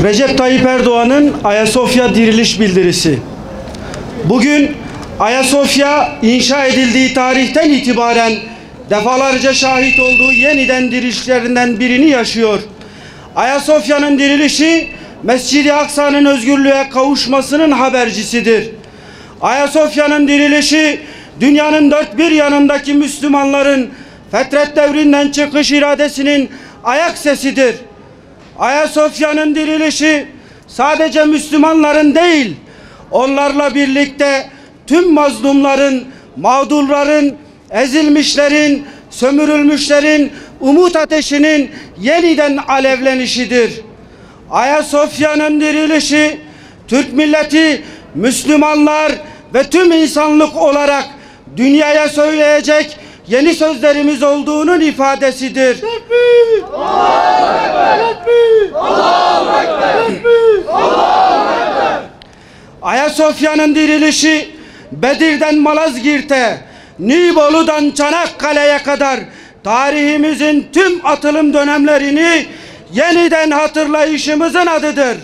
Recep Tayyip Erdoğan'ın Ayasofya diriliş bildirisi. Bugün Ayasofya inşa edildiği tarihten itibaren defalarca şahit olduğu yeniden dirilişlerinden birini yaşıyor. Ayasofya'nın dirilişi Mescid-i Aksa'nın özgürlüğe kavuşmasının habercisidir. Ayasofya'nın dirilişi dünyanın dört bir yanındaki Müslümanların fetret devrinden çıkış iradesinin ayak sesidir. Ayasofya'nın dirilişi sadece Müslümanların değil, onlarla birlikte tüm mazlumların, mağdurların, ezilmişlerin, sömürülmüşlerin umut ateşinin yeniden alevlenişidir. Ayasofya'nın dirilişi Türk milleti, Müslümanlar ve tüm insanlık olarak dünyaya söyleyecek yeni sözlerimiz olduğunun ifadesidir. Ayasofya'nın dirilişi Bedir'den Malazgirt'e, Nibolu'dan Çanakkale'ye kadar tarihimizin tüm atılım dönemlerini yeniden hatırlayışımızın adıdır.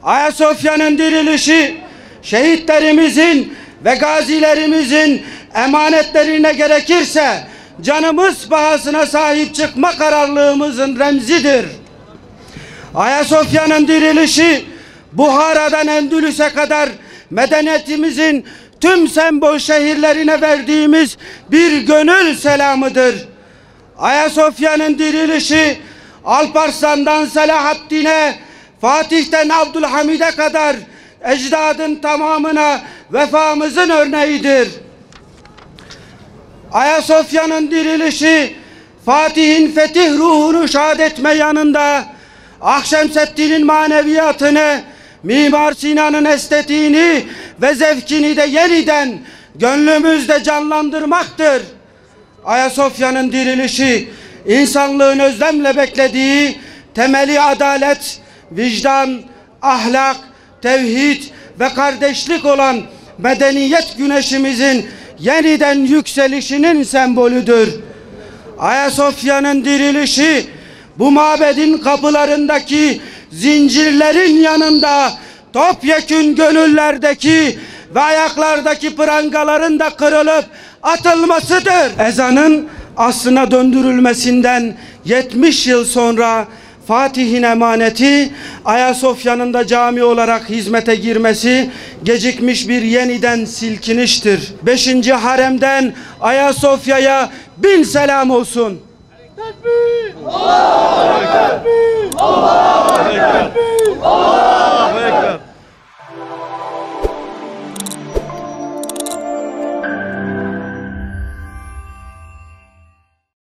Ayasofya'nın dirilişi şehitlerimizin ve gazilerimizin emanetlerine gerekirse canımız pahasına sahip çıkma kararlılığımızın remzidir. Ayasofya'nın dirilişi Buhara'dan Endülüs'e kadar medeniyetimizin tüm sembol şehirlerine verdiğimiz bir gönül selamıdır. Ayasofya'nın dirilişi Alparslan'dan Selahaddin'e, Fatih'ten Abdülhamid'e kadar ecdadın tamamına vefamızın örneğidir. Ayasofya'nın dirilişi Fatih'in fetih ruhunu şad etme yanında Akşemseddin'in maneviyatını, Mimar Sinan'ın estetiğini ve zevkini de yeniden gönlümüzde canlandırmaktır. Ayasofya'nın dirilişi insanlığın özlemle beklediği temeli adalet, vicdan, ahlak, tevhid ve kardeşlik olan medeniyet güneşimizin yeniden yükselişinin sembolüdür. Ayasofya'nın dirilişi bu mabedin kapılarındaki zincirlerin yanında topyekün gönüllerdeki ve ayaklardaki prangaların da kırılıp atılmasıdır. Ezanın aslına döndürülmesinden 70 yıl sonra Fatih'in emaneti Ayasofya'nın da cami olarak hizmete girmesi gecikmiş bir yeniden silkiniştir. 5. haremden Ayasofya'ya bin selam olsun. Tekbir! Allahu Ekber! Allahu Ekber! Allahu Ekber!